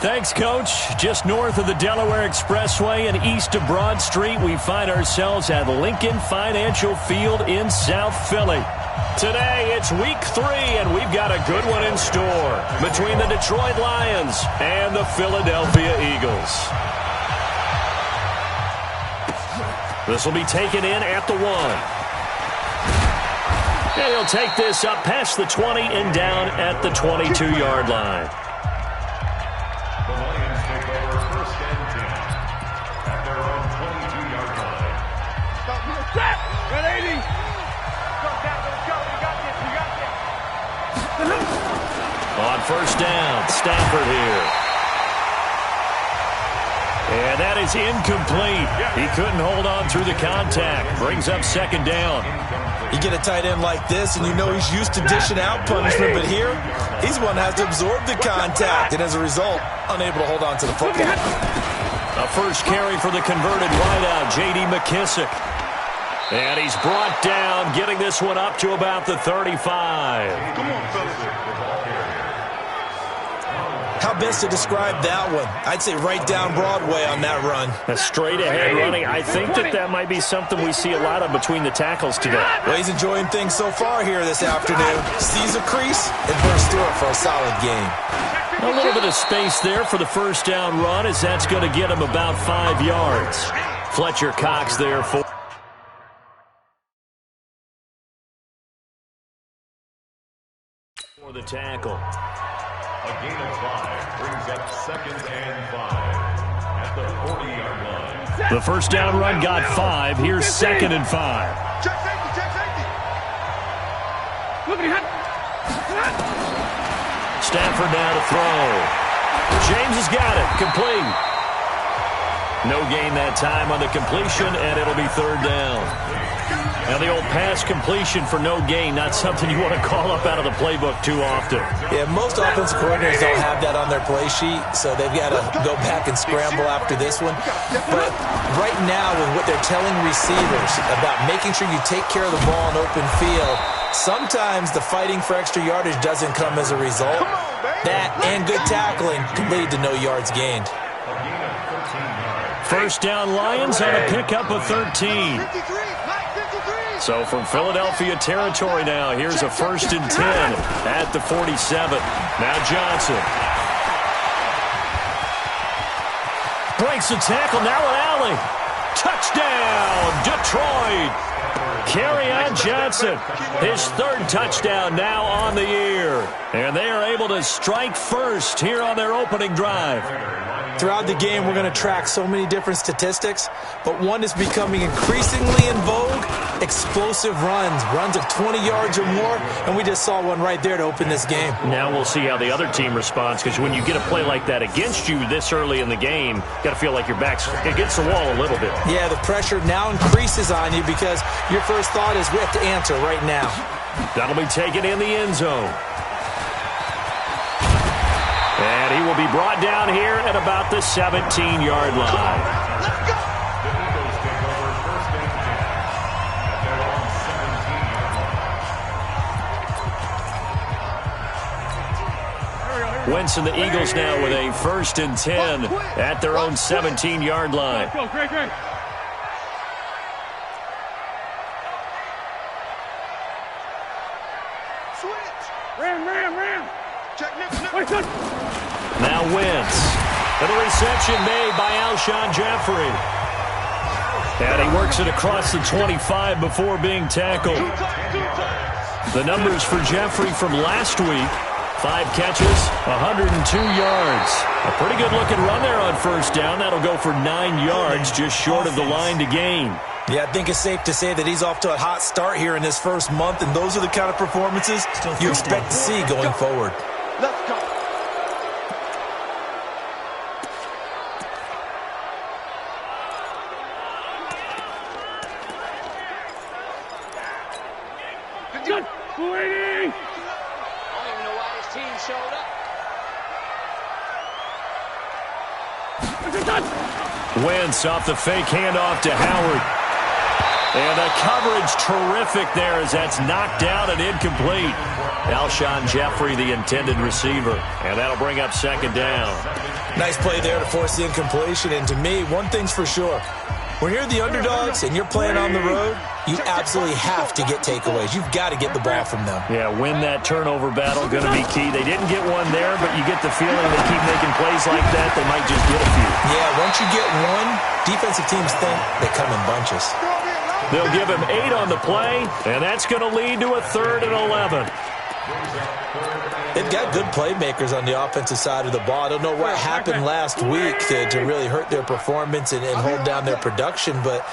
Thanks, Coach. Just north of the Delaware Expressway and east of Broad Street, we find ourselves at Lincoln Financial Field in South Philly. Today, it's week 3, and we've got a good one in store between the Detroit Lions and the Philadelphia Eagles. This will be taken in at the 1. And he'll take this up past the 20 and down at the 22-yard line. The Lions take over 1st and 10 at their own 22-yard line. Stop, set, 180. Go, Cat, let's go. You got this, you got this. On 1st down, Stafford here. And that is incomplete. He couldn't hold on through the contact. Brings up 2nd down. You get a tight end like this, and you know he's used to dishing out punishment, but here, he's one that has to absorb the contact, and as a result, unable to hold on to the football. A first carry for the converted wideout, J.D. McKissick. And he's brought down, getting this one up to about the 35. Come on, fellas. How best to describe that one? I'd say right down Broadway on that run. A straight-ahead running. I think that might be something we see a lot of between the tackles today. Well, he's enjoying things so far here this afternoon. Sees a crease and bursts through it for a solid game. A little bit of space there for the first down run, as that's going to get him about 5 yards. Fletcher Cox there for the tackle. A gain of 5 brings up 2nd and 5 at the 40-yard line. The first down run got 5. Here's 2nd and 5. Check safety, check safety. Look at him. Stafford now to throw. James has got it. Complete. No gain that time on the completion, and it'll be 3rd down. Now the old pass completion for no gain, not something you want to call up out of the playbook too often. Yeah, most offensive coordinators don't have that on their play sheet, so they've got to go back and scramble after this one. But right now, with what they're telling receivers about making sure you take care of the ball in open field, sometimes the fighting for extra yardage doesn't come as a result. That and good tackling can lead to no yards gained. First down Lions on a pickup of 13. So from Philadelphia territory now, here's a 1st and 10 at the 47. Now Johnson. Breaks the tackle, now an alley. Touchdown, Detroit. Kerryon Johnson, his 3rd touchdown now on the year. And they are able to strike first here on their opening drive. Throughout the game, we're going to track so many different statistics, but one is becoming increasingly in vogue, explosive runs of 20 yards or more, and we just saw one right there to open this game. Now we'll see how the other team responds, because when you get a play like that against you this early in the game, you got to feel like your back's against the wall a little bit. Yeah, the pressure now increases on you because your first thought is we have to answer right now. That'll be taken in the end zone. And he will be brought down here at about the 17-yard line. The Eagles take over 1st and 10 at their own 17-yard line. Wentz and the Eagles now with a 1st and 10 at their own 17-yard line. Go, great. Switch. Ram. Check next. Now Wentz. And a reception made by Alshon Jeffrey. And he works it across the 25 before being tackled. The numbers for Jeffrey from last week: 5 catches, 102 yards. A pretty good-looking run there on 1st down. That'll go for 9 yards, just short of the line to gain. Yeah, I think it's safe to say that he's off to a hot start here in this first month, and those are the kind of performances you expect to see going forward. Let's go. Good. 280. I don't even know why this team showed up. Wentz off the fake handoff to Howard. And the coverage terrific there as that's knocked down and incomplete. Alshon Jeffrey, the intended receiver. And that'll bring up 2nd down. Nice play there to force the incompletion. And to me, one thing's for sure. When you're the underdogs and you're playing on the road, you absolutely have to get takeaways. You've got to get the ball from them. Yeah, win that turnover battle, going to be key. They didn't get one there, but you get the feeling they keep making plays like that, they might just get a few. Yeah, once you get one, defensive teams think they come in bunches. They'll give him 8 on the play, and that's going to lead to a 3rd and 11. They've got good playmakers on the offensive side of the ball. I don't know what happened last week to really hurt their performance and hold down their production, but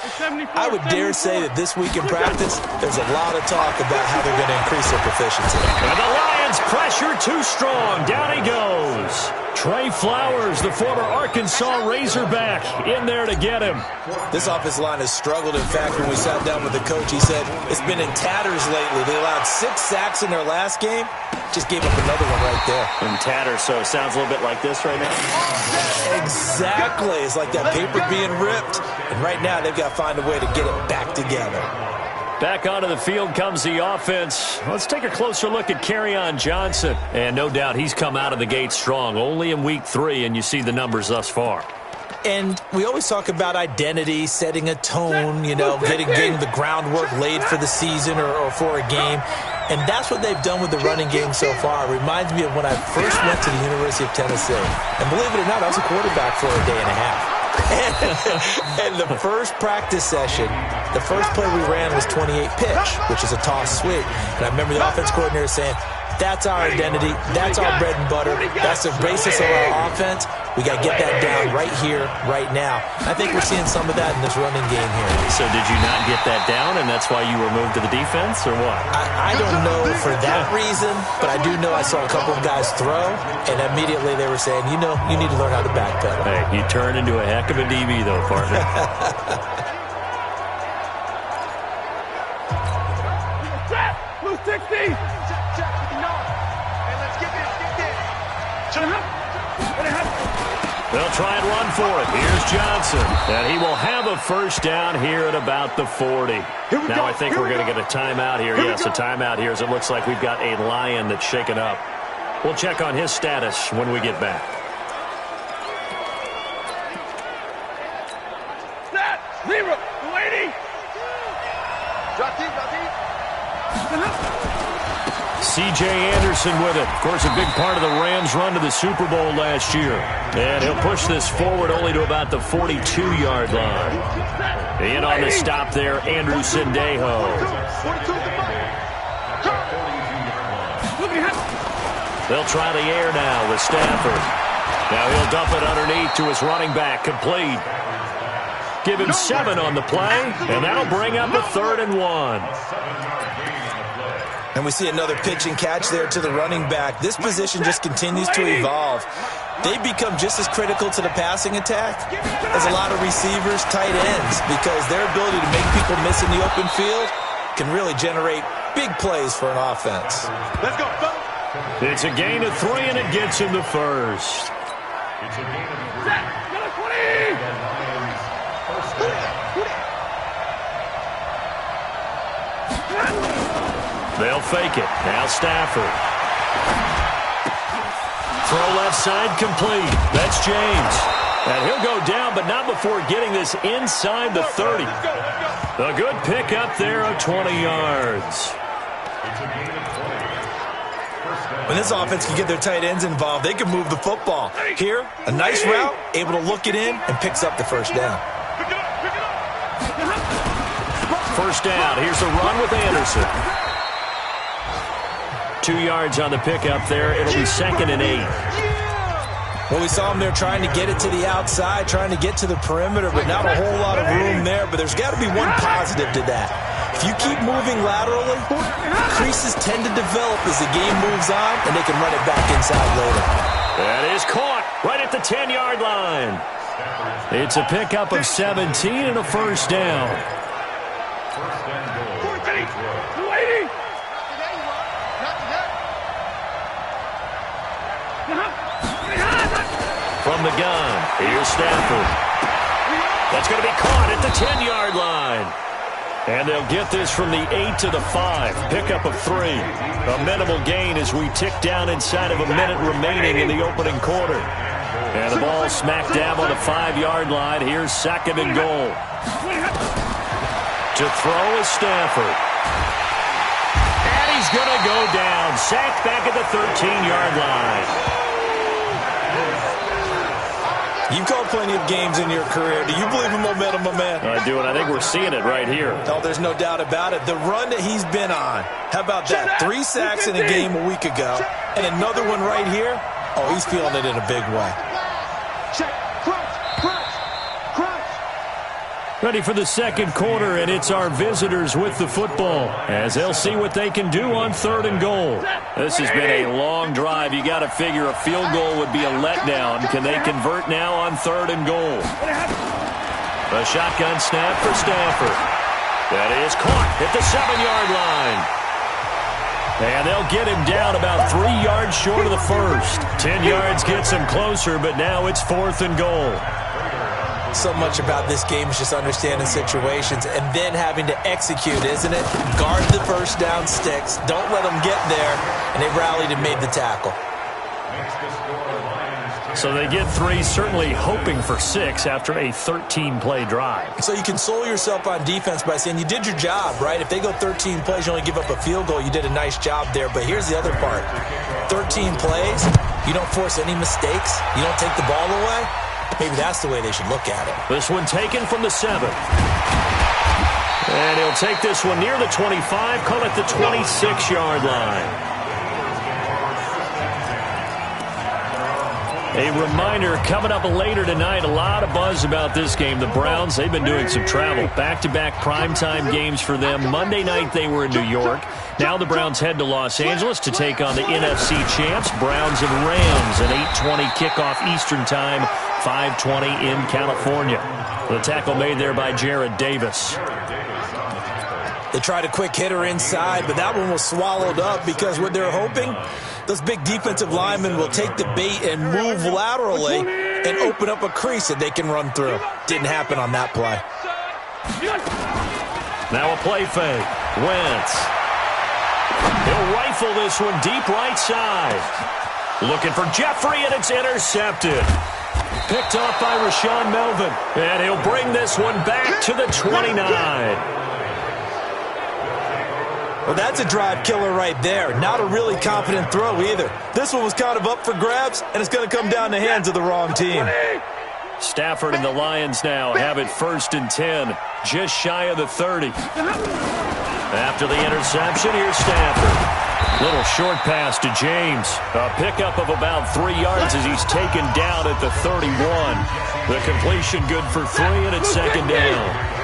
I would dare say that this week in practice, there's a lot of talk about how they're going to increase their proficiency. And the Lions pressure too strong. Down he goes. Trey Flowers, the former Arkansas Razorback, in there to get him. This offensive line has struggled. In fact, when we sat down with the coach, he said it's been in tatters lately. They allowed 6 sacks in their last game. Just gave up another one right there. In tatters, so it sounds a little bit like this right now? Exactly. It's like that paper being ripped. And right now, they've got to find a way to get it back together. Back onto the field comes the offense. Let's take a closer look at Kerryon Johnson. And no doubt he's come out of the gate strong. Only in week 3, and you see the numbers thus far. And we always talk about identity, setting a tone, getting the groundwork laid for the season or for a game. And that's what they've done with the running game so far. It reminds me of when I first went to the University of Tennessee. And believe it or not, I was a quarterback for a day and a half. And the first practice session, the first play we ran was 28 pitch, which is a toss sweep. And I remember the offense coordinator saying, that's our identity. That's our bread and butter. That's the basis of our offense. We got to get that down right here, right now. I think we're seeing some of that in this running game here. So did you not get that down, and that's why you were moved to the defense, or what? I don't know for that reason, but I do know I saw a couple of guys throw, and immediately they were saying, you need to learn how to backpedal. Hey, you turned into a heck of a DB, though, partner. Blue 60. They'll try and run for it. Here's Johnson. And he will have a first down here at about the 40. Now I think we're going to get a timeout here. Yes, a timeout here as it looks like we've got a Lion that's shaken up. We'll check on his status when we get back. Set. 0. 280. C.J. Anderson with it. Of course, a big part of the Rams' run to the Super Bowl last year. And he'll push this forward only to about the 42-yard line. In on the stop there, Andrew Sendejo. They'll try the air now with Stafford. Now he'll dump it underneath to his running back, complete. Give him 7 on the play, and that'll bring up a 3rd and 1. And we see another pitch and catch there to the running back. This position just continues to evolve. They become just as critical to the passing attack as a lot of receivers, tight ends, because their ability to make people miss in the open field can really generate big plays for an offense. Let's go. It's a gain of 3, and it gets him the first. It's a gain of 3. Set. 20. They'll fake it. Now Stafford. Throw left side complete. That's James. And he'll go down, but not before getting this inside the 30. A good pickup there of 20 yards. When this offense can get their tight ends involved, they can move the football. Here, a nice route, able to look it in, and picks up the first down. First down. Here's a run with Anderson. 2 yards on the pickup there. It'll be 2nd and 8. Well, we saw them there trying to get it to the outside, trying to get to the perimeter, but not a whole lot of room there. But there's got to be one positive to that. If you keep moving laterally, creases tend to develop as the game moves on, and they can run it back inside later. That is caught right at the 10-yard line. It's a pickup of 17 and a first down. From the gun, here's Stafford. That's going to be caught at the 10-yard line. And they'll get this from the 8 to the 5. Pickup of 3. A minimal gain as we tick down inside of a minute remaining in the opening quarter. And the ball smack dab on the 5-yard line. Here's 2nd and goal. To throw is Stafford. And he's going to go down. Sacked back at the 13-yard line. You've called plenty of games in your career. Do you believe in momentum, my man? I do, and I think we're seeing it right here. Oh, there's no doubt about it. The run that he's been on. How about that? 3 sacks in a game a week ago. And another one right here. Oh, he's feeling it in a big way. Ready for the 2nd quarter, and it's our visitors with the football as they'll see what they can do on 3rd and goal. This has been a long drive. You got to figure a field goal would be a letdown. Can they convert now on 3rd and goal? A shotgun snap for Stafford. That is caught at the 7-yard line. And they'll get him down about 3 yards short of the first. 10 yards gets him closer, but now it's 4th and goal. So much about this game is just understanding situations and then having to execute, isn't it? Guard the first down sticks. Don't let them get there. And they rallied and made the tackle. So they get 3, certainly hoping for 6 after a 13-play drive. So you console yourself on defense by saying you did your job, right? If they go 13 plays, you only give up a field goal. You did a nice job there. But here's the other part. 13 plays, you don't force any mistakes. You don't take the ball away. Maybe that's the way they should look at it. This one taken from the 7. And he'll take this one near the 25, call it the 26-yard line. A reminder, coming up later tonight, a lot of buzz about this game. The Browns, they've been doing some travel. Back-to-back primetime games for them. Monday night they were in New York. Now the Browns head to Los Angeles to take on the NFC champs, Browns and Rams, an 8:20 kickoff Eastern time, 5:20 in California. The tackle made there by Jared Davis. They tried a quick hitter inside, but that one was swallowed up because what they're hoping, those big defensive linemen will take the bait and move laterally and open up a crease that they can run through. Didn't happen on that play. Now a play fake. Wentz. He'll rifle this one deep right side. Looking for Jeffrey, and it's intercepted. Picked off by Rashaan Melvin. And he'll bring this one back to the 29. Well, that's a drive killer right there. Not a really confident throw either. This one was kind of up for grabs, and it's going to come down the hands of the wrong team. Stafford and the Lions now have it 1st and 10, just shy of the 30. After the interception, here's Stafford. Little short pass to James. A pickup of about 3 yards as he's taken down at the 31. The completion good for 3, and it's 2nd down.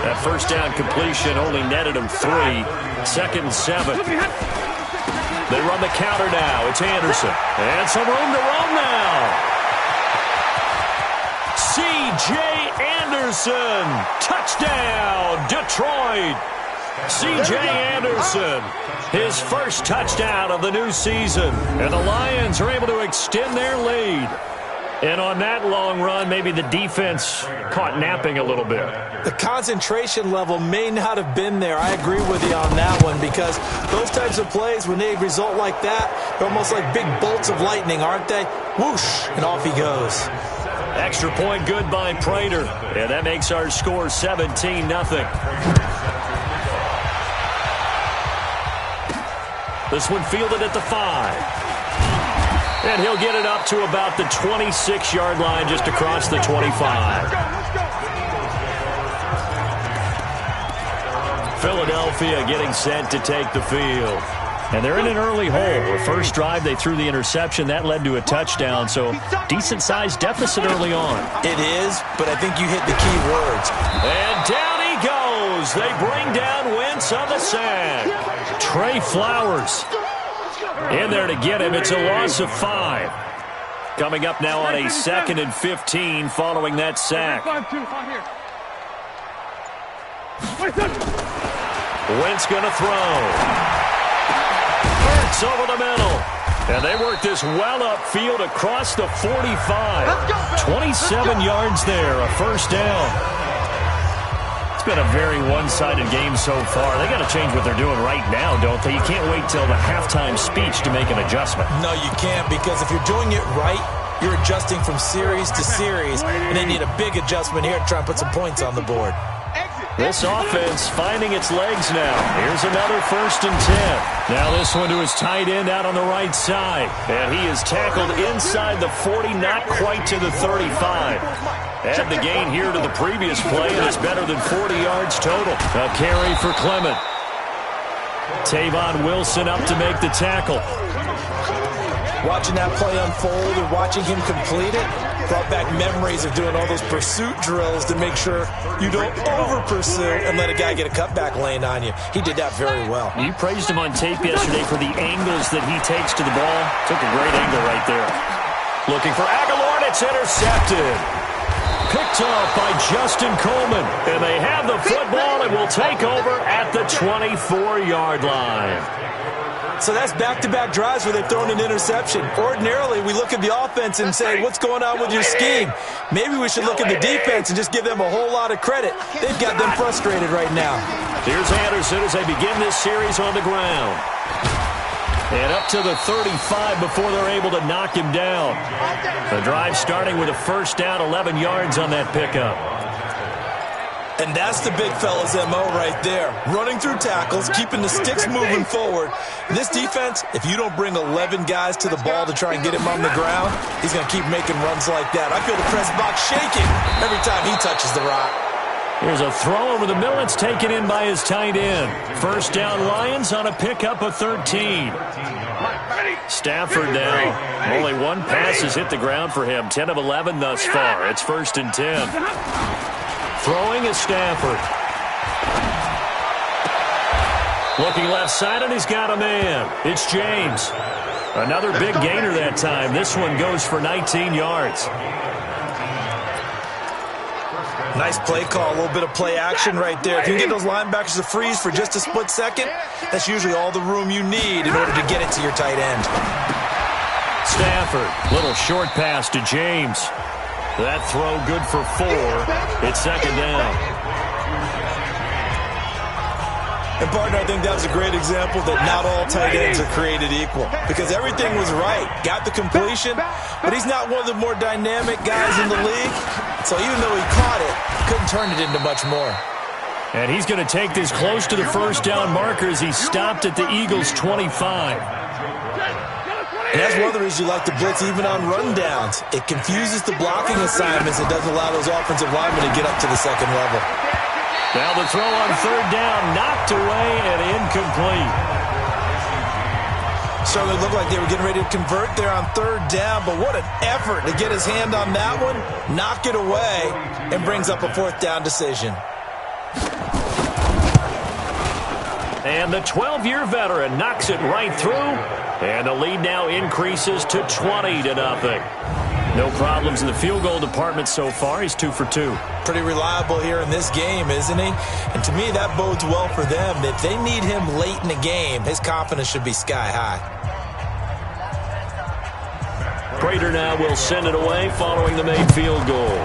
That first down completion only netted him 3. 2nd and 7. They run the counter now. It's Anderson. And some room to roam now. C.J. Anderson. Touchdown, Detroit. C.J. Anderson. His first touchdown of the new season. And the Lions are able to extend their lead. And on that long run, maybe the defense caught napping a little bit. The concentration level may not have been there. I agree with you on that one because those types of plays, when they result like that, they're almost like big bolts of lightning, aren't they? Whoosh, and off he goes. Extra point good by Prater. And that makes our score 17-0. This one fielded at the 5. And he'll get it up to about the 26-yard line just across the 25. Philadelphia getting set to take the field. And they're in an early hole. The first drive, they threw the interception. That led to a touchdown, so decent-sized deficit early on. It is, but I think you hit the key words. And down he goes. They bring down Wentz on the sack. Trey Flowers in there to get him. It's a loss of 5. Coming up now on a 2nd and 15 following that sack. Wentz going to throw. Hurts over the middle. And they work this well upfield across the 45. 27 yards there, a first down. It's been a very one-sided game so far. They got to change what they're doing right now, don't they? You can't wait till the halftime speech to make an adjustment. No, you can't, because if you're doing it right, You're adjusting from series to series, and they need a big adjustment here to try and put some points on the board. This offense finding its legs now. Here's another 1st and 10. Now this one to his tight end out on the right side. And he is tackled inside the 40, not quite to the 35. Add the gain here to the previous play, and it's better than 40 yards total. A carry for Clement. Tavon Wilson up to make the tackle. Watching that play unfold and watching him complete it brought back memories of doing all those pursuit drills to make sure you don't over-pursue and let a guy get a cutback lane on you. He did that very well. You praised him on tape yesterday for the angles that he takes to the ball. Took a great angle right there. Looking for Aguilar, and it's intercepted. Picked off by Justin Coleman. And they have the football and will take over at the 24-yard line. So that's back-to-back drives where they've thrown an interception. Ordinarily, we look at the offense and say, what's going on with your scheme? Maybe we should look at the defense and just give them a whole lot of credit. They've got them frustrated right now. Here's Anderson as they begin this series on the ground. And up to the 35 before they're able to knock him down. The drive starting with a 1st down, 11 yards on that pickup. And that's the big fella's MO right there. Running through tackles, keeping the sticks moving forward. This defense, if you don't bring 11 guys to the ball to try and get him on the ground, he's going to keep making runs like that. I feel the press box shaking every time he touches the rock. Here's a throw over the middle. It's taken in by his tight end. 1st down Lions on a pickup of 13. Stafford now. Only one pass has hit the ground for him. 10 of 11 thus far. It's 1st and 10. Throwing is Stafford. Looking left side, and he's got a man. It's James. Another big gainer that time. This one goes for 19 yards. Nice play call, a little bit of play action right there. If you can get those linebackers to freeze for just a split second, that's usually all the room you need in order to get it to your tight end. Stafford, little short pass to James. That throw good for 4. It's 2nd down. And, partner, I think that was a great example that not all tight ends are created equal. Because everything was right. Got the completion, but he's not one of the more dynamic guys in the league. So even though he caught it, couldn't turn it into much more. And he's going to take this close to the 1st down marker as he stopped at the Eagles' 25. And that's one of the reasons you like to blitz even on rundowns. It confuses the blocking assignments. It doesn't allow those offensive linemen to get up to the 2nd level. Now the throw on 3rd down, knocked away and incomplete. Certainly looked like they were getting ready to convert there on 3rd down, but what an effort to get his hand on that one, knock it away, and brings up a 4th down decision. And the 12-year veteran knocks it right through. And the lead now increases to 20-0. No problems in the field goal department so far. He's 2 for 2. Pretty reliable here in this game, isn't he? And to me, that bodes well for them. If they need him late in the game, his confidence should be sky high. Prater now will send it away following the made field goal.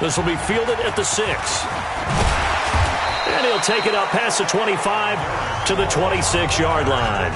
This will be fielded at the 6. And he'll take it up past the 25 to the 26-yard line.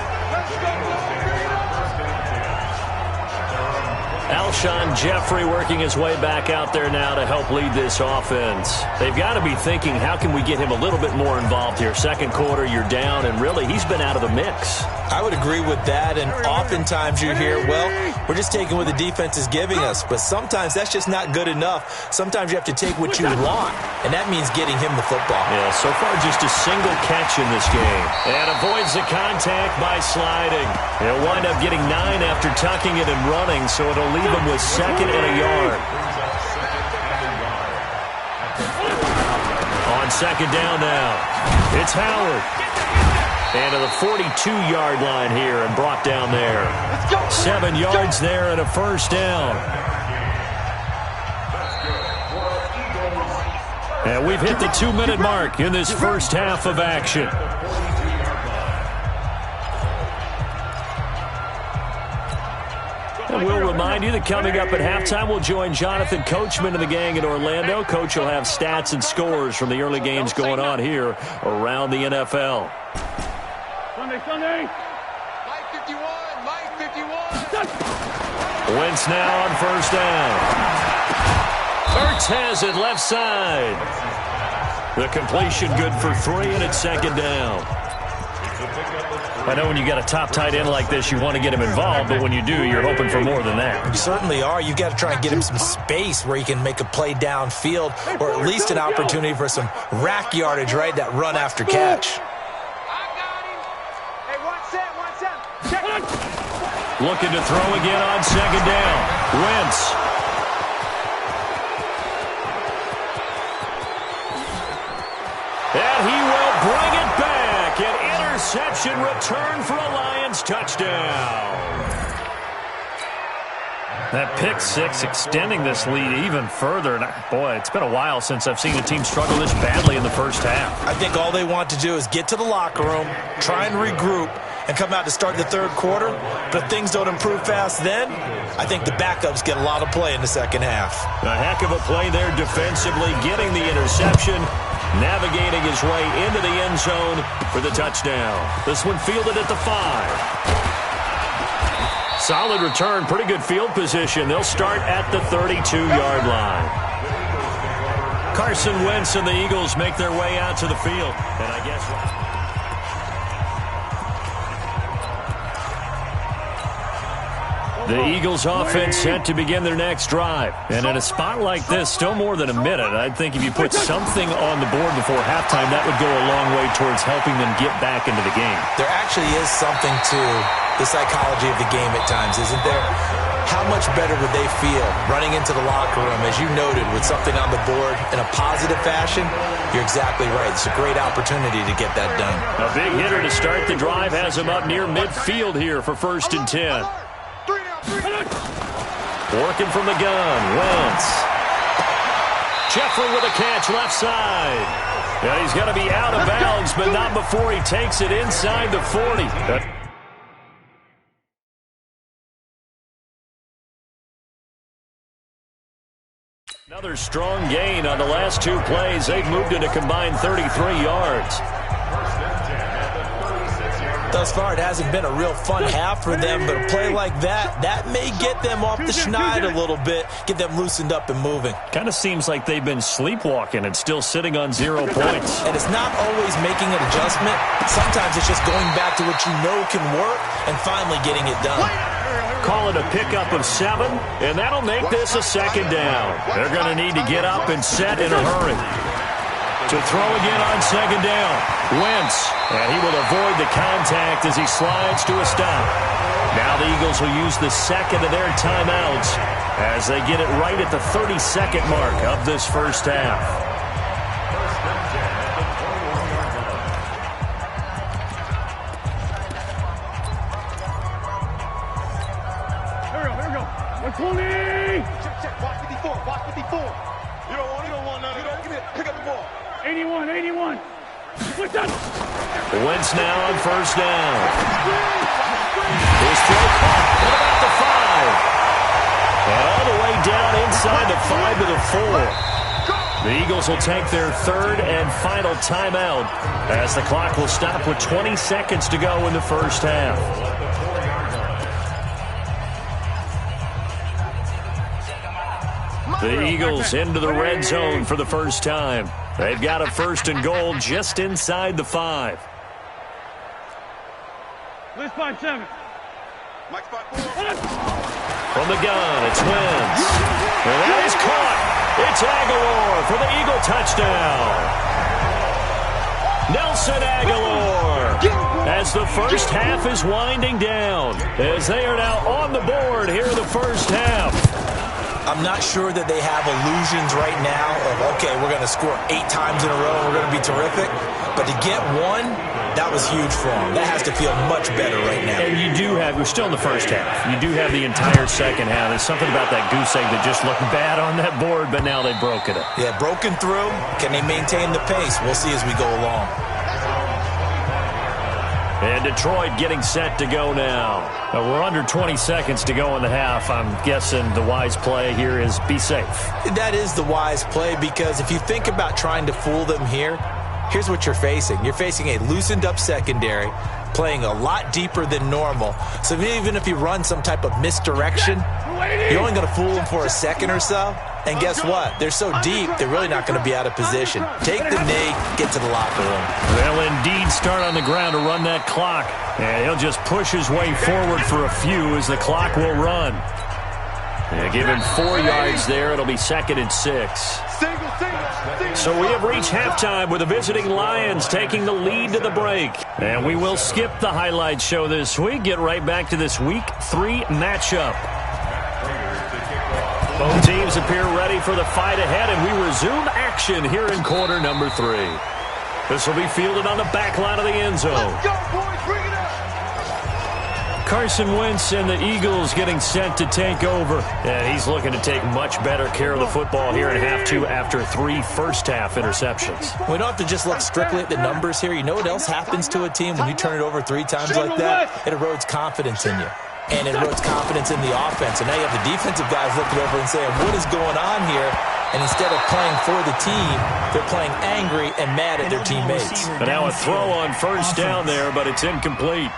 Alshon Jeffrey working his way back out there now to help lead this offense. They've got to be thinking, how can we get him a little bit more involved here? 2nd quarter, you're down, and really, he's been out of the mix. I would agree with that, and oftentimes you hear, well, we're just taking what the defense is giving us, but sometimes that's just not good enough. Sometimes you have to take what you want, and that means getting him the football. Yeah, so far just a single catch in this game. And avoids the contact by sliding. He'll wind up getting 9 after tucking it and running, so it'll leave him with 2nd and a yard. On 2nd down now, it's Howard. And to the 42-yard line here and brought down there. 7 yards there and a 1st down. And we've hit the 2-minute mark in this first half of action. And we'll remind you that coming up at halftime, we'll join Jonathan Coachman and the gang in Orlando. Coach will have stats and scores from the early games going on here around the NFL. Sunday. Mike 51. Wentz now on first down. Ertz has it left side. The completion good for 3, and it's second down. I know when you got a top tight end like this, you want to get him involved, but when you do, you're hoping for more than that. You certainly are. You've got to try and get him some space where he can make a play downfield, or at least an opportunity for some rack yardage, right? That run after catch. Looking to throw again on second down. Wentz. And he will bring it back. An interception return for a Lions touchdown. That pick six extending this lead even further. And boy, it's been a while since I've seen a team struggle this badly in the first half. I think all they want to do is get to the locker room, try and regroup, and come out to start the third quarter. But if things don't improve fast then, I think the backups get a lot of play in the second half. A heck of a play there defensively, getting the interception, navigating his way into the end zone for the touchdown. This one fielded at the 5. Solid return, pretty good field position. They'll start at the 32-yard line. Carson Wentz and the Eagles make their way out to the field. And I guess... The Eagles offense set to begin their next drive. And in a spot like this, still more than a minute, I'd think if you put something on the board before halftime, that would go a long way towards helping them get back into the game. There actually is something to the psychology of the game at times, isn't there? How much better would they feel running into the locker room, as you noted, with something on the board in a positive fashion? You're exactly right. It's a great opportunity to get that done. A big hitter to start the drive has him up near midfield here for 1st and 10. Working from the gun, Wentz. Jeffrey with a catch left side. Yeah, he's going to be out of bounds, but not before he takes it inside the 40. Another strong gain on the last 2 plays. They've moved it a combined 33 yards. Thus far, it hasn't been a real fun half for them, but a play like that may get them off the schneid a little bit, get them loosened up and moving. Kind of seems like they've been sleepwalking and still sitting on 0 points. And it's not always making an adjustment. Sometimes it's just going back to what you know can work and finally getting it done. Call it a pickup of 7, and that'll make this a second down. They're going to need to get up and set in a hurry. To throw again on second down. Wentz, and he will avoid the contact as he slides to a stop. Now the Eagles will use the second of their timeouts as they get it right at the 32nd mark of this first half. Here we go. 120. Check. Box 54. You don't want none of that. Give me it. Pick up the ball. 81. What's that? Wentz now on first down. His throw caught at about the 5. And all the way down inside the 5 to the 4. The Eagles will take their 3rd and final timeout as the clock will stop with 20 seconds to go in the first half. The Eagles into the red zone for the first time. They've got a 1st and goal just inside the 5. List 5-7. Mike spot 4. From the gun, it's Wentz. And that is caught. It's Aguilar for the Eagle touchdown. Nelson Aguilar. As the first half is winding down, as they are now on the board here in the first half. I'm not sure that they have illusions right now of, okay, we're going to score 8 times in a row and we're going to be terrific. But to get 1, that was huge for them. That has to feel much better right now. And you do have, we're still in the first half. You do have the entire second half. There's something about that goose egg that just looked bad on that board, but now they've broken it. Yeah, broken through. Can they maintain the pace? We'll see as we go along. And Detroit getting set to go now. We're under 20 seconds to go in the half. I'm guessing the wise play here is be safe. That is the wise play, because if you think about trying to fool them here, here's what you're facing. You're facing a loosened up secondary, playing a lot deeper than normal. So even if you run some type of misdirection, You're only going to fool them for a second or so. And guess what? They're so deep, they're really not going to be out of position. Take the knee, get to the locker room. They'll indeed start on the ground to run that clock. And he'll just push his way forward for a few as the clock will run. Give him 4 yards there. It'll be 2nd and 6. So we have reached halftime with the visiting Lions taking the lead to the break. And we will skip the highlight show this week. Get right back to this Week 3 matchup. Both teams appear ready for the fight ahead, and we resume action here in quarter number 3. This will be fielded on the back line of the end zone. Let's go, boys. Bring it up. Carson Wentz and the Eagles getting set to take over. And he's looking to take much better care of the football here in half 2 after 3 first-half interceptions. We don't have to just look strictly at the numbers here. You know what else happens to a team when you turn it over 3 times like that? It erodes confidence in you. And it erodes confidence in the offense. And now you have the defensive guys looking over and saying, what is going on here? And instead of playing for the team, they're playing angry and mad at their teammates. And now a throw on first down there, but it's incomplete.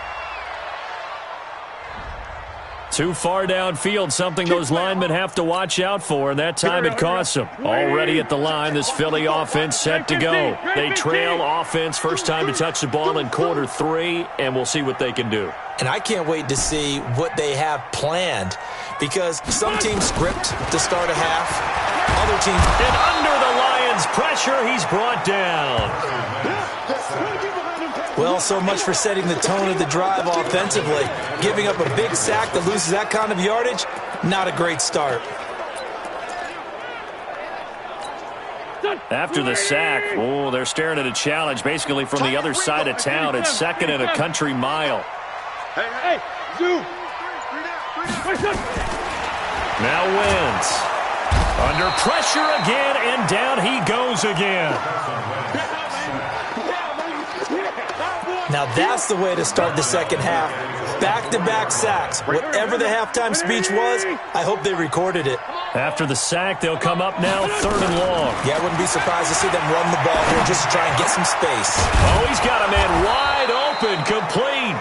Too far downfield, something those linemen have to watch out for, and that time it costs them. Already at the line, this Philly offense set to go. They trail offense, first time to touch the ball in quarter 3, and we'll see what they can do. And I can't wait to see what they have planned, because some teams script to start a half, other teams... And under the Lions' pressure, he's brought down. Well, so much for setting the tone of the drive offensively. Giving up a big sack that loses that kind of yardage, not a great start. After the sack, they're staring at a challenge basically from the other side of town. It's 2nd and a country mile. Hey, Zoo. Now Wentz. Under pressure again, and down he goes again. Now that's the way to start the second half. Back-to-back sacks. Whatever the halftime speech was, I hope they recorded it. After the sack, they'll come up now 3rd and long. Yeah, I wouldn't be surprised to see them run the ball here just to try and get some space. Oh, he's got a man wide open, complete.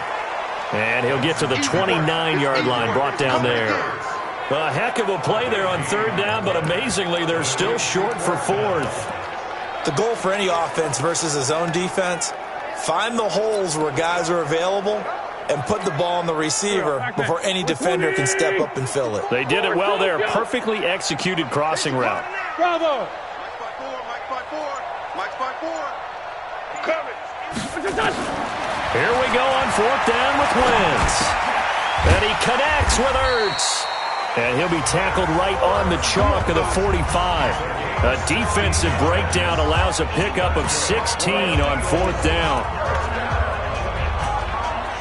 And he'll get to the 29-yard line, brought down there. A heck of a play there on 3rd down, but amazingly, they're still short for 4th. The goal for any offense versus a zone defense, find the holes where guys are available and put the ball on the receiver before any defender can step up and fill it. They did it well there. Perfectly executed crossing route. Bravo. Here we go on 4th down with Wentz. And he connects with Ertz. And he'll be tackled right on the chalk of the 45. A defensive breakdown allows a pickup of 16 on 4th down.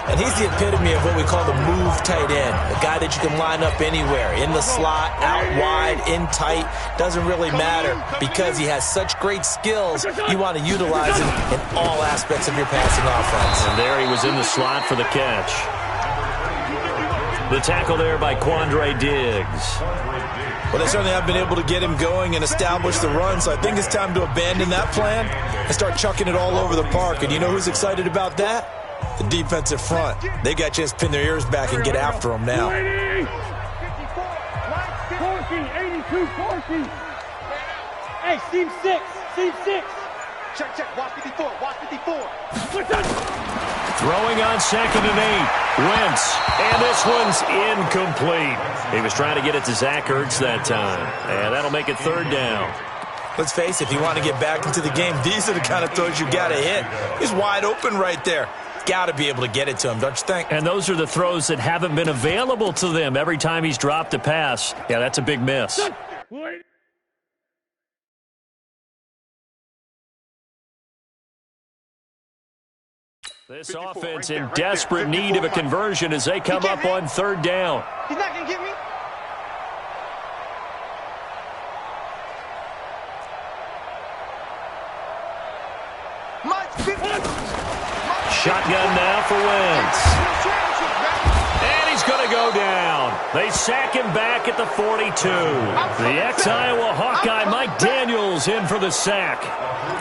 And he's the epitome of what we call the move tight end. A guy that you can line up anywhere. In the slot, out wide, in tight. Doesn't really matter because he has such great skills. You want to utilize him in all aspects of your passing offense. And there he was in the slot for the catch. The tackle there by Quandre Diggs. Well, they certainly have been able to get him going and establish the run, so I think it's time to abandon that plan and start chucking it all over the park. And you know who's excited about that? The defensive front. They got a chance to pin their ears back and get after him now. 82, 14. Hey, seam 6. Check. Watch 54. Throwing on 2nd and 8. Wentz. And this one's incomplete. He was trying to get it to Zach Ertz that time. And that'll make it 3rd down. Let's face it, if you want to get back into the game, these are the kind of throws you got to hit. He's wide open right there. Got to be able to get it to him, don't you think? And those are the throws that haven't been available to them every time he's dropped a pass. Yeah, that's a big miss. This offense in desperate need of a conversion as they come up on 3rd down. He's not going to get me. Shotgun now for Wentz. And he's going to go down. They sack him back at the 42. The ex-Iowa Hawkeye Mike Daniels in for the sack.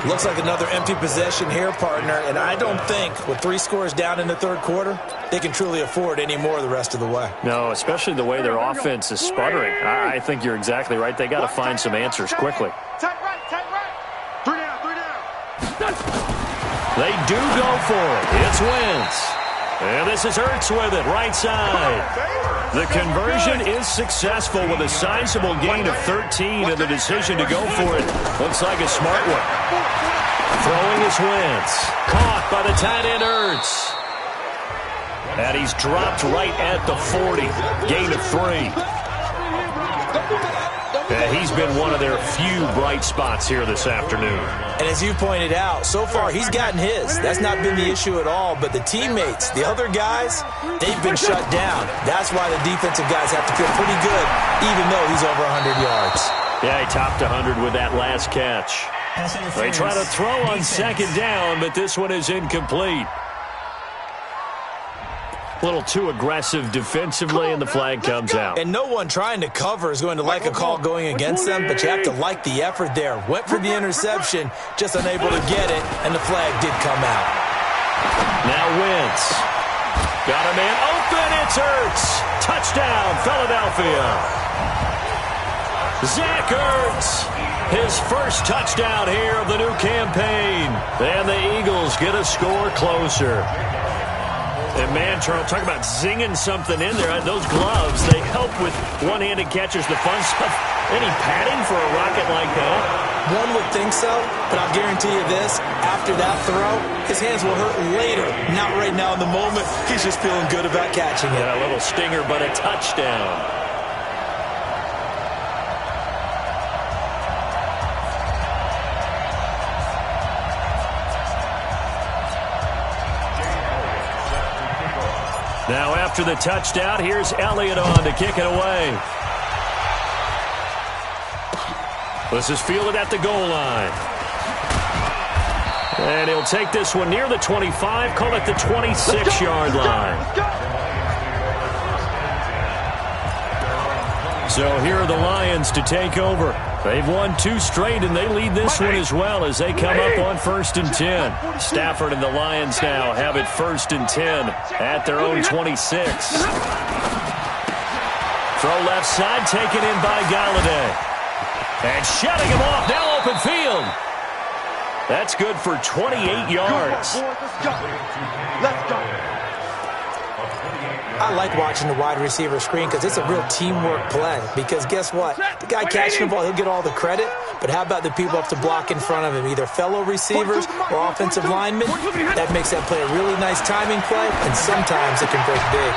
Looks like another empty possession here, partner, and I don't think with 3 scores down in the third quarter, they can truly afford any more the rest of the way. No, especially the way their offense is sputtering. I think you're exactly right. They got to find some answers quickly. Tight right. 3 down. They do go for it. It's Wentz. And this is Ertz with it, right side. The conversion is successful with a sizable gain of 13, and the decision to go for it looks like a smart one. Throwing is Wentz. Caught by the tight end Ertz. And he's dropped right at the 40. Gain of 3. He's been one of their few bright spots here this afternoon. And as you pointed out, so far he's gotten his. That's not been the issue at all. But the teammates, the other guys, they've been shut down. That's why the defensive guys have to feel pretty good, even though he's over 100 yards. Yeah, he topped 100 with that last catch. They try to throw on second down, but this one is incomplete. A little too aggressive defensively, and the flag comes out. And no one trying to cover is going to like a call going against them, but you have to like the effort there. Went for the interception, just unable to get it, and the flag did come out. Now Wentz. Got a man open, it's Ertz. Touchdown, Philadelphia. Zach Ertz, his first touchdown here of the new campaign. And the Eagles get a score closer. And, man, Charles, talk about zinging something in there. Those gloves, they help with one-handed catches, the fun stuff. Any padding for a rocket like that? One would think so, but I'll guarantee you this. After that throw, his hands will hurt later. Not right now in the moment. He's just feeling good about catching it. Yeah, a little stinger, but a touchdown. Now after the touchdown, here's Elliott on to kick it away. This is fielded at the goal line. And he'll take this one near the 25, call it the 26-yard line. So here are the Lions to take over. They've won 2 straight, and they lead this one as well as they come up on 1st and 10. Stafford and the Lions now have it 1st and 10 at their own 26. Throw left side, taken in by Galladay. And shutting him off, now open field. That's good for 28 yards. Let's go. I like watching the wide receiver screen because it's a real teamwork play. Because guess what? The guy catching the ball, he'll get all the credit. But how about the people up to block in front of him? Either fellow receivers or offensive linemen. That makes that play a really nice timing play, and sometimes it can break big.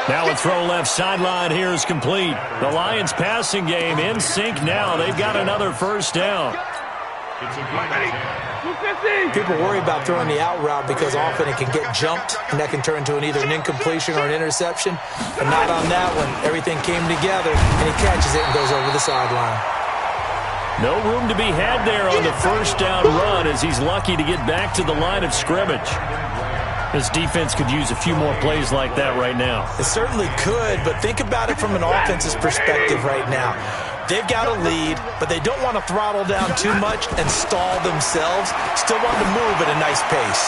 Now a throw left sideline here is complete. The Lions passing game in sync now. They've got another first down. People worry about throwing the out route because often it can get jumped, and that can turn into either an incompletion or an interception. But not on that one. Everything came together, and he catches it and goes over the sideline. No room to be had there on the first down run as he's lucky to get back to the line of scrimmage. This defense could use a few more plays like that right now. It certainly could, but think about it from an offense's perspective right now. They've got a lead, but they don't want to throttle down too much and stall themselves. Still want to move at a nice pace.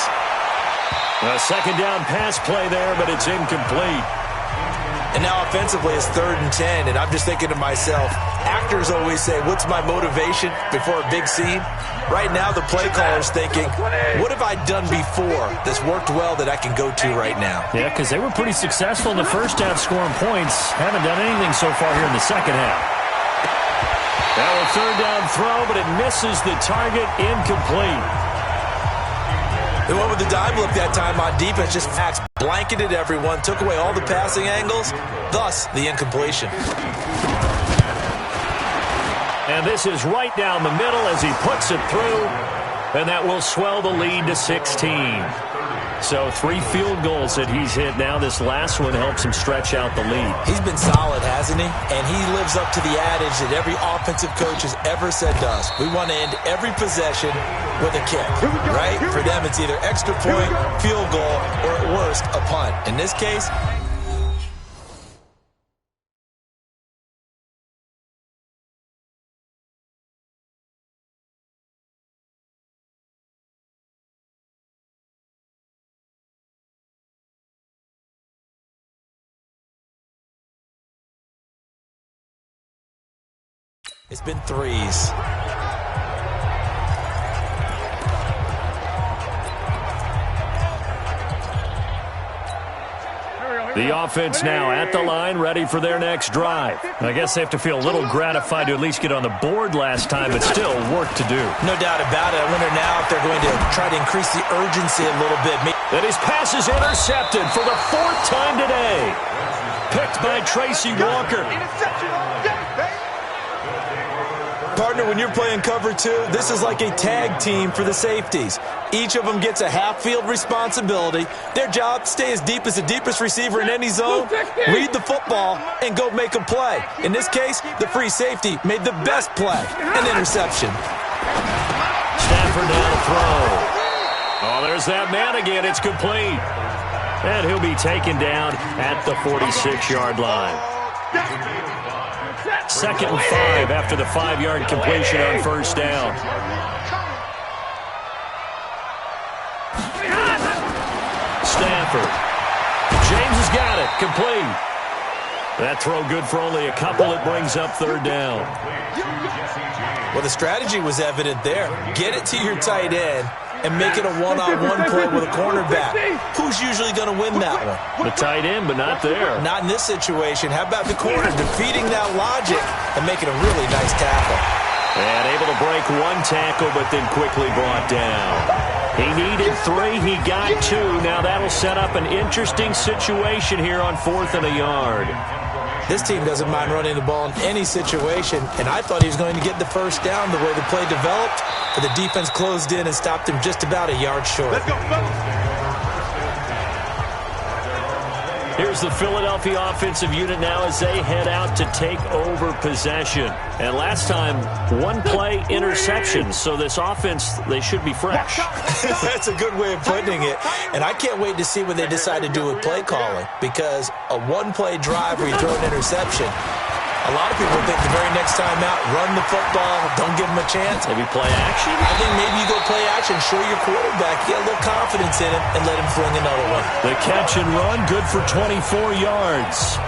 A second down pass play there, but it's incomplete. And now offensively it's 3rd and 10, and I'm just thinking to myself, actors always say, what's my motivation before a big scene? Right now the play caller's thinking, what have I done before that's worked well that I can go to right now? Yeah, because they were pretty successful in the first half scoring points. Haven't done anything so far here in the second half. Now a 3rd down throw, but it misses the target, incomplete. They went with the dime look that time on defense, just blanketed everyone, took away all the passing angles, thus the incompletion. And this is right down the middle as he puts it through, and that will swell the lead to 16. So 3 field goals that he's hit now. This last one helps him stretch out the lead. He's been solid, hasn't he? And he lives up to the adage that every offensive coach has ever said to us. We want to end every possession with a kick, right? For them, it's either extra point, field goal, or at worst, a punt. In this case, It's been threes. The offense now at the line, ready for their next drive. I guess they have to feel a little gratified to at least get on the board last time, but still work to do. No doubt about it. I wonder now if they're going to try to increase the urgency a little bit. And his pass is intercepted for the 4th time today. Picked by Tracy Walker. Partner, when you're playing cover 2, this is like a tag team for the safeties. Each of them gets a half-field responsibility. Their job, stay as deep as the deepest receiver in any zone, read the football, and go make a play. In this case, the free safety made the best play, an interception. Stafford down to throw. Oh, there's that man again. It's complete. And he'll be taken down at the 46-yard line. 2nd and 5 after the 5-yard completion on 1st down. Stafford. James has got it. Complete. That throw good for only a couple. It brings up 3rd down. Well, the strategy was evident there. Get it to your tight end and make it a one-on-one play with a cornerback. Who's usually going to win that one? The tight end, but not there. Not in this situation. How about the corner defeating that logic and making a really nice tackle? And able to break 1 tackle, but then quickly brought down. He needed 3. He got 2. Now that'll set up an interesting situation here on 4th and a yard. This team doesn't mind running the ball in any situation, and I thought he was going to get the 1st down the way the play developed, but the defense closed in and stopped him just about a yard short. Let's go, fellas. Here's the Philadelphia offensive unit now as they head out to take over possession. And last time, 1-play interception. So this offense, they should be fresh. That's a good way of putting it. And I can't wait to see what they decide to do with play calling, because a 1-play drive where you throw an interception, a lot of people think the very next time out, run the football, don't give them a chance. Maybe play action? I think maybe you go play action, show your quarterback, get a little confidence in him, and let him fling another one. The catch and run, good for 24 yards.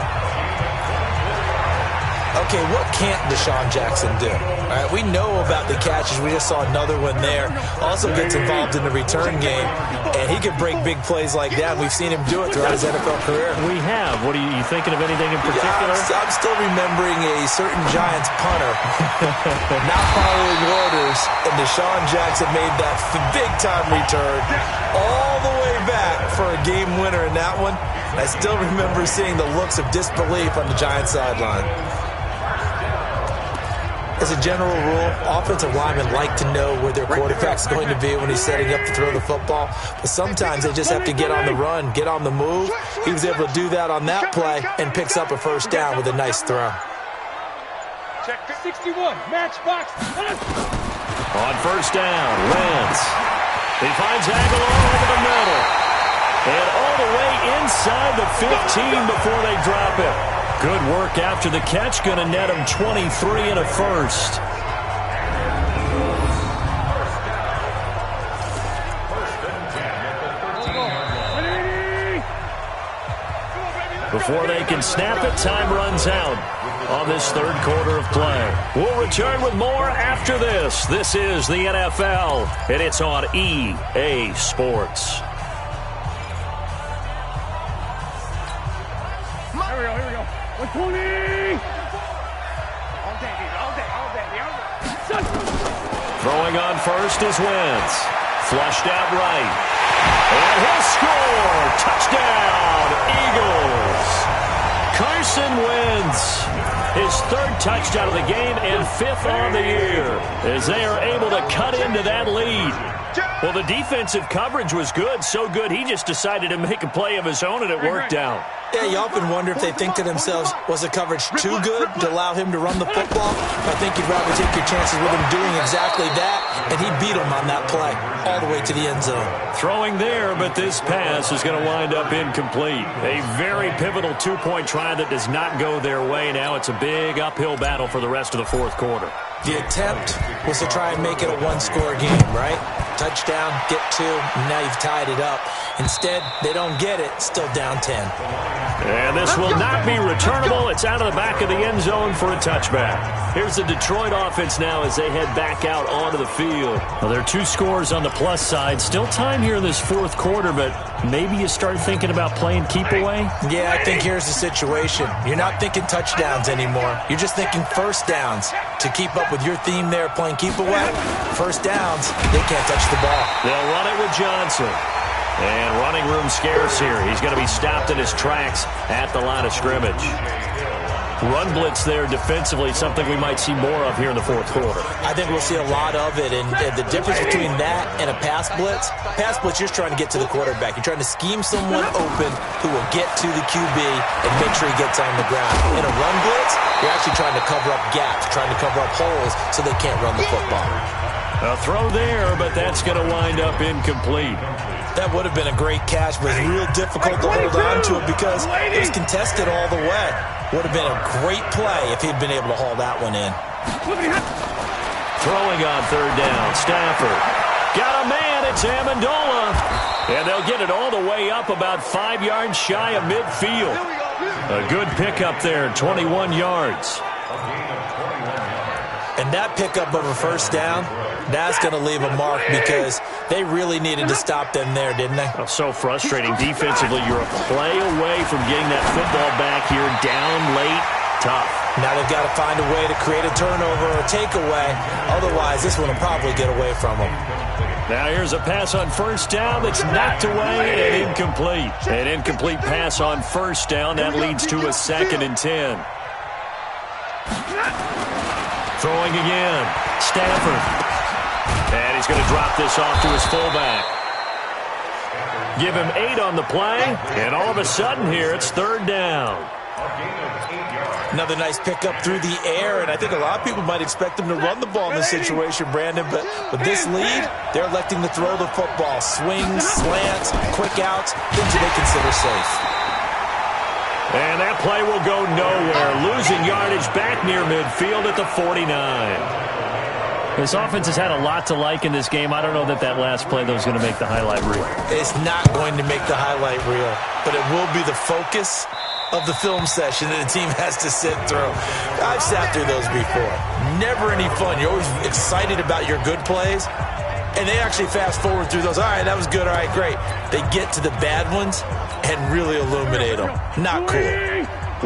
Okay, what can't Deshaun Jackson do? All right, we know about the catches. We just saw another one there. Also gets involved in the return game, and he can break big plays like that. We've seen him do it throughout his NFL career. We have. What are you thinking of anything in particular? Yeah, I'm still remembering a certain Giants punter not following orders, and Deshaun Jackson made that big-time return all the way back for a game winner in that one. I still remember seeing the looks of disbelief on the Giants sideline. As a general rule, offensive linemen like to know where their quarterback's going to be when he's setting up to throw the football. But sometimes they just have to get on the run, get on the move. He was able to do that on that play and picks up a 1st down with a nice throw. Check 61, match box. On 1st down, Wentz. He finds Aguilar over the middle. And all the way inside the 15 before they drop it. Good work after the catch. Going to net him 23 and a 1st. Before they can snap it, time runs out on this 3rd quarter of play. We'll return with more after this. This is the NFL, and it's on EA Sports. Here we go. 120! All day. Throwing on 1st is Wentz. Flushed out right. And he'll score! Touchdown, Eagles! Carson Wentz, his 3rd touchdown of the game and 5th on the year, as they are able to cut into that lead. Well, the defensive coverage was good, so good he just decided to make a play of his own, and it worked out. Yeah, you often wonder if they think to themselves, was the coverage too good to allow him to run the football? I think you'd rather take your chances with him doing exactly that, and he beat him on that play all the way to the end zone. Throwing there, but this pass is going to wind up incomplete. A very pivotal 2-point try that does not go their way. Now it's a big uphill battle for the rest of the 4th quarter. The attempt was to try and make it a 1-score game, right? Touchdown, get 2, and now you've tied it up. Instead, they don't get it, still down 10. And this will not be returnable. It's out of the back of the end zone for a touchback. Here's the Detroit offense now as they head back out onto the field. Well, there are 2 scores on the plus side. Still time here in this fourth quarter, but maybe you start thinking about playing keep away? Yeah, I think here's the situation. You're not thinking touchdowns anymore. You're just thinking first downs. To keep up with your theme there, playing keep away, first downs, they can't touch the ball. They'll run it with Johnson. And running room scarce here. He's going to be stopped in his tracks at the line of scrimmage. Run blitz there defensively, something we might see more of here in the fourth quarter. I think we'll see a lot of it, and the difference between that and a pass blitz, you're just trying to get to the quarterback. You're trying to scheme someone open who will get to the QB and make sure he gets on the ground. In a run blitz, you're actually trying to cover up gaps, trying to cover up holes so they can't run the football. A throw there, but that's going to wind up incomplete. That would have been a great catch, but it's real difficult to hold on to it because it was contested all the way. Would have been a great play if he'd been able to haul that one in. Throwing on third down, Stafford. Got a man, it's Amendola. And they'll get it all the way up about 5 yards shy of midfield. A good pickup there, 21 yards. And that pickup of a first down, that's going to leave a mark because they really needed to stop them there, didn't they? Oh, so frustrating. Defensively, you're a play away from getting that football back here. Down late, tough. Now they've got to find a way to create a turnover or a takeaway. Otherwise, this one will probably get away from them. Now here's a pass on first down that's knocked away and incomplete. An incomplete pass on first down. That leads to a 2nd and 10. Throwing again. Stafford. And he's going to drop this off to his fullback. Give him 8 on the play. And all of a sudden here, it's third down. Another nice pickup through the air, and I think a lot of people might expect them to run the ball in this situation, Brandon, but with this lead, they're electing to throw the football. Swings, slants, quick outs, things that they consider safe. And that play will go nowhere. Losing yardage back near midfield at the 49. This offense has had a lot to like in this game. I don't know that last play, though, is going to make the highlight reel. It's not going to make the highlight reel, but it will be the focus of the film session that the team has to sit through. I've sat through those before. Never any fun. You're always excited about your good plays, and they actually fast forward through those. All right, that was good. All right, great. They get to the bad ones and really illuminate them. Not cool.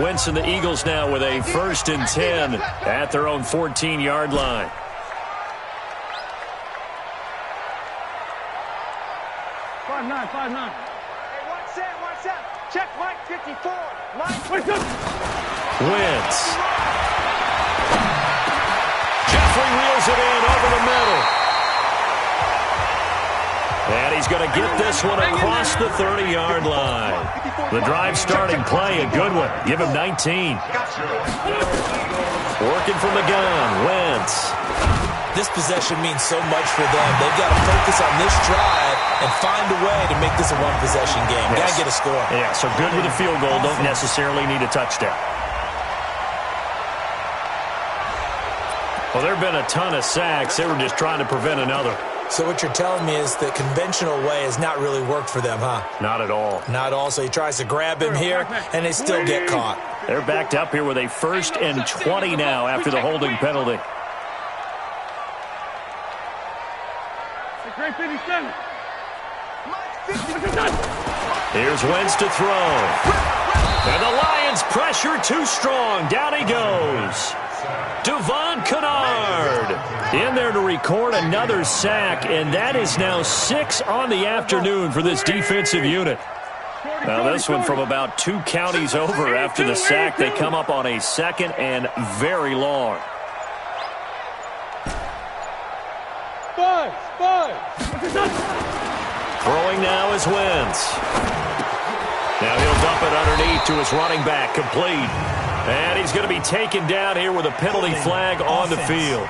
Wentz and the Eagles now with a 1st and 10 at their own 14-yard line. Five nine. Hey, one set. Check Mike 54. Wentz. Jeffrey wheels it in over the middle. And he's going to get this one across the 30-yard line. The drive starting play, a good one. Give him 19. Working from the gun, Wentz. This possession means so much for them. They've got to focus on this drive and find a way to make this a one-possession game. Yes. Got to get a score. Yeah, so good with a field goal. Don't necessarily need a touchdown. Well, there have been a ton of sacks. They were just trying to prevent another. So what you're telling me is the conventional way has not really worked for them, huh? Not at all. Not at all. So he tries to grab him here, and they still get caught. They're backed up here with a 1st and 20 now after the holding penalty. Great 57. Here's Wentz to throw. And the Lions pressure too strong. Down he goes. Devon Kennard in there to record another sack, and that is now 6 on the afternoon for this defensive unit. Now this one from about 2 counties over after the sack. They come up on a 2nd and very long. Five. Throwing now is Wentz. Now he'll dump it underneath to his running back, complete. And he's going to be taken down here with a penalty flag on the field.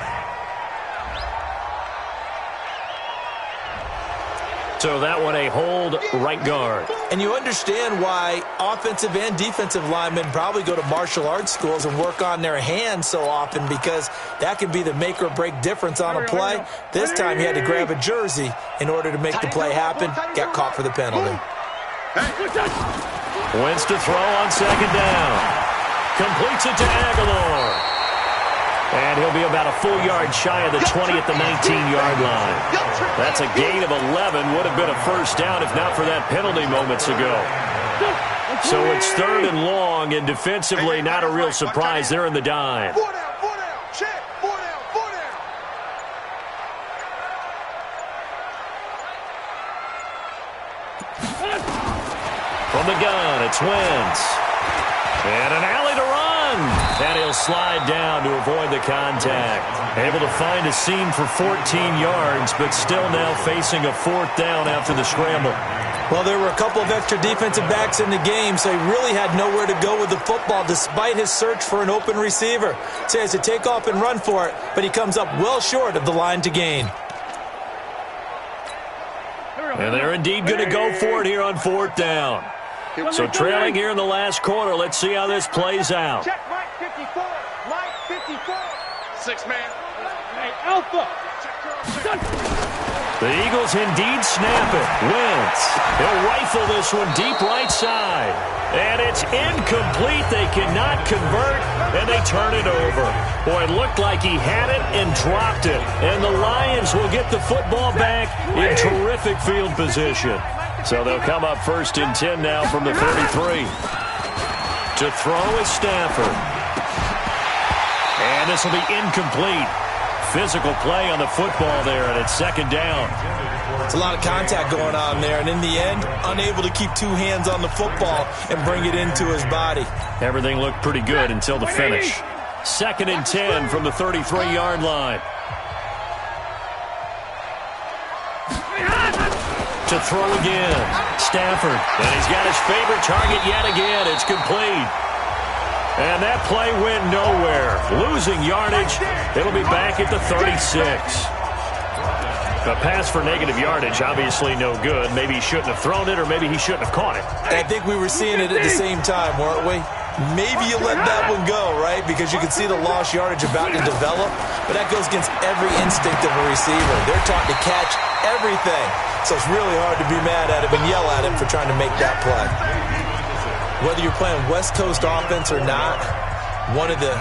So that one a hold, right guard. And you understand why offensive and defensive linemen probably go to martial arts schools and work on their hands so often, because that can be the make or break difference on a play. This time he had to grab a jersey in order to make the play happen. Got caught for the penalty. Wentz to throw on 2nd down. Completes it to Aguilar. about a full yard shy of the 20 at the 19-yard line. That's a gain of 11. Would have been a first down if not for that penalty moments ago. So it's 3rd and long, and defensively not a real surprise. They're in the dime. 4 down, 4 down. Check. 4 down, 4 down. From the gun, it's Wentz. And an alley to run. And he'll slide down to avoid the contact. Able to find a seam for 14 yards, but still now facing a 4th down after the scramble. Well, there were a couple of extra defensive backs in the game, so he really had nowhere to go with the football despite his search for an open receiver. So he has to take off and run for it, but he comes up well short of the line to gain. And they're indeed going to go for it here on 4th down. So trailing here in the last quarter. Let's see how this plays out. Check Mike 54. Mike 54. 6-man. Hey, Alpha. The Eagles indeed snap it. Wentz. He'll rifle this one deep right side. And it's incomplete. They cannot convert, and they turn it over. Boy, it looked like he had it and dropped it. And the Lions will get the football back in terrific field position. So they'll come up 1st and 10 now from the 33. To throw is Stafford. And this will be incomplete. Physical play on the football there, and it's 2nd down. It's a lot of contact going on there, and in the end, unable to keep 2 hands on the football and bring it into his body. Everything looked pretty good until the finish. 2nd and 10 from the 33-yard line. To throw again. Stafford. And he's got his favorite target yet again. It's complete. And that play went nowhere. Losing yardage. It'll be back at the 36. A pass for negative yardage, obviously no good. Maybe he shouldn't have thrown it, or maybe he shouldn't have caught it. I think we were seeing it at the same time, weren't we? Maybe you let that one go, right? Because you can see the lost yardage about to develop. But that goes against every instinct of a receiver. They're taught to catch everything. So it's really hard to be mad at him and yell at him for trying to make that play. Whether you're playing West Coast offense or not, one of the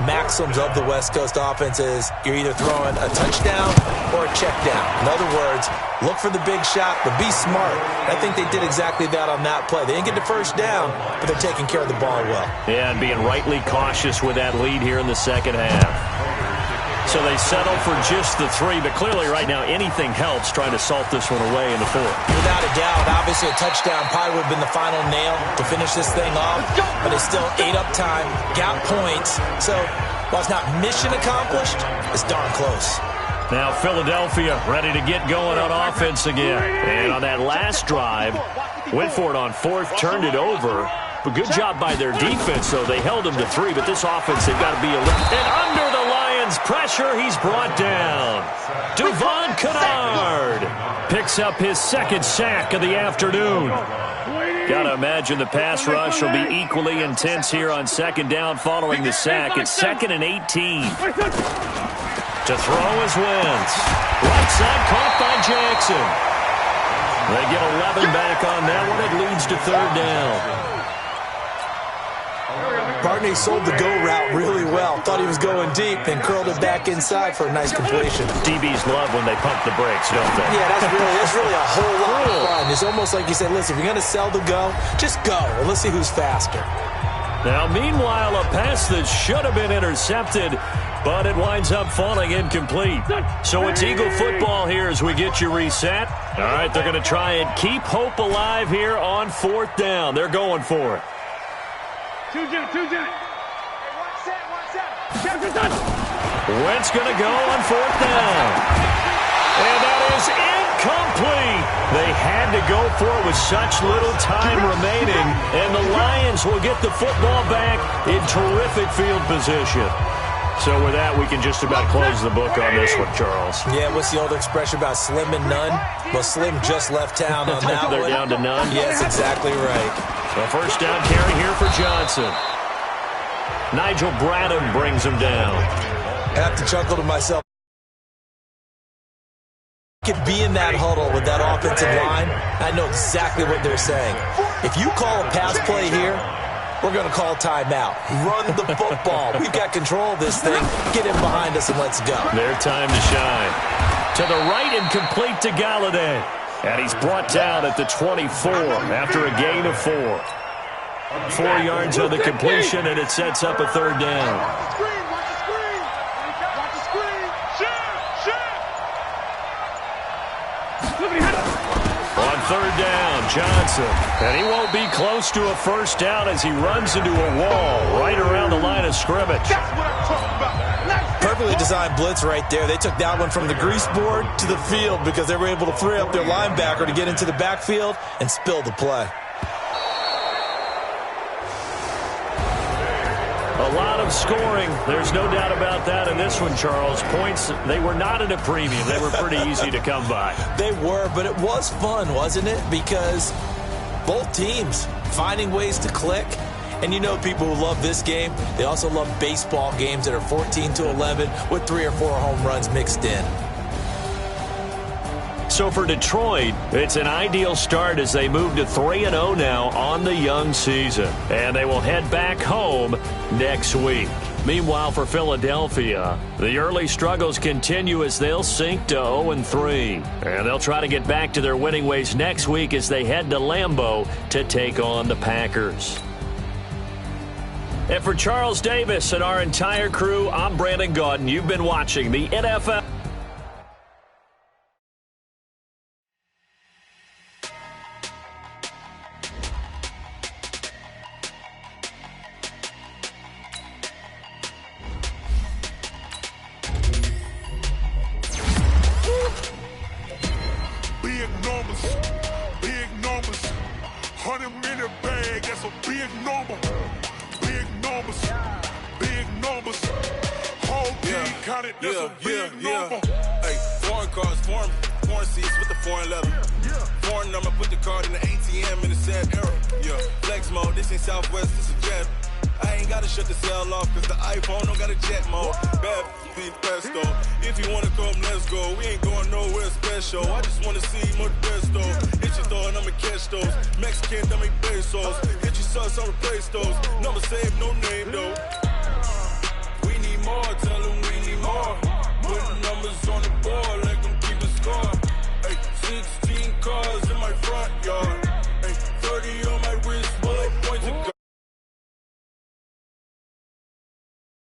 maxims of the West Coast offense is you're either throwing a touchdown or a check down. In other words, look for the big shot, but be smart. I think they did exactly that on that play. They didn't get the first down, but they're taking care of the ball well. Yeah, and being rightly cautious with that lead here in the 2nd half. So they settle for just the 3, but clearly right now anything helps trying to salt this one away in the 4th. Without a doubt, obviously a touchdown probably would have been the final nail to finish this thing off, but it's still ate up time, got points. So while it's not mission accomplished, it's darn close. Now Philadelphia ready to get going on offense again. And on that last drive, went for it on 4th, turned it over. But good job by their defense, though. They held them to 3, but this offense, they've got to be a little... And under the Lions' pressure, he's brought down. Devon Kennard picks up his 2nd sack of the afternoon. Got to imagine the pass rush will be equally intense here on 2nd down following the sack. It's 2nd and 18. To throw is Wentz. Right side caught by Jackson. They get 11 back on that one. It leads to 3rd down. Barney sold the go route really well. Thought he was going deep and curled it back inside for a nice completion. DBs love when they pump the brakes, don't they? Yeah, that's really a whole lot of fun. It's almost like you said, listen, if you're going to sell the go, just go. And let's see who's faster. Now, meanwhile, a pass that should have been intercepted, but it winds up falling incomplete. So it's Eagle football here as we get you reset. All right, they're going to try and keep hope alive here on 4th down. They're going for it. Two jet. Wentz going to go on 4th down. And that is incomplete. They had to go for it with such little time remaining. And the Lions will get the football back in terrific field position. So with that, we can just about close the book on this one, Charles. Yeah, what's the old expression about slim and none? Well, Slim just left town on that They're one. down to none? Yes, exactly right. So 1st down carry here for Johnson. Nigel Bradham brings him down. I have to chuckle to myself. I could be in that huddle with that offensive line. I know exactly what they're saying. If you call a pass play here, we're going to call timeout. Run the football. We've got control of this thing. Get him behind us and let's go. Their time to shine. To the right and complete to Galladay. And he's brought down at the 24 after a gain of 4. 4 yards on the completion, and it sets up a third down. On third down, Johnson. And he won't be close to a first down as he runs into a wall right around the line of scrimmage. That's what I'm talking about. Nice. Perfectly designed blitz right there. They took that one from the grease board to the field because they were able to free up their linebacker to get into the backfield and spill the play. A lot of scoring. There's no doubt about that in this one, Charles. Points, they were not at a premium. They were pretty easy to come by. They were, but it was fun, wasn't it? Because both teams finding ways to click. And you know people who love this game, they also love baseball games that are 14-11 with 3 or 4 home runs mixed in. So for Detroit, it's an ideal start as they move to 3-0 now on the young season. And they will head back home next week. Meanwhile, for Philadelphia, the early struggles continue as they'll sink to 0-3. And they'll try to get back to their winning ways next week as they head to Lambeau to take on the Packers. And for Charles Davis and our entire crew, I'm Brandon Gaudin. You've been watching the NFL. Big numbers, 100-minute bag, that's a big number. Big numbers, whole team counted, that's a big number. Hey, foreign cars, foreign seats with the foreign leather. Foreign number, put the card in the ATM in the sad era. Yeah, flex mode, this ain't Southwest, this is jet. I ain't gotta shut the cell off, cause the iPhone don't got a jet mode. Bad beat pesto. If you wanna come, let's go. We ain't going nowhere special. I just wanna see more pesto. Hit your throw and I'ma catch those. Mexican, dummy pesos. Hit your sauce, I'll replace those. Number save, no name though. We need more, tell them we need more. Put numbers on the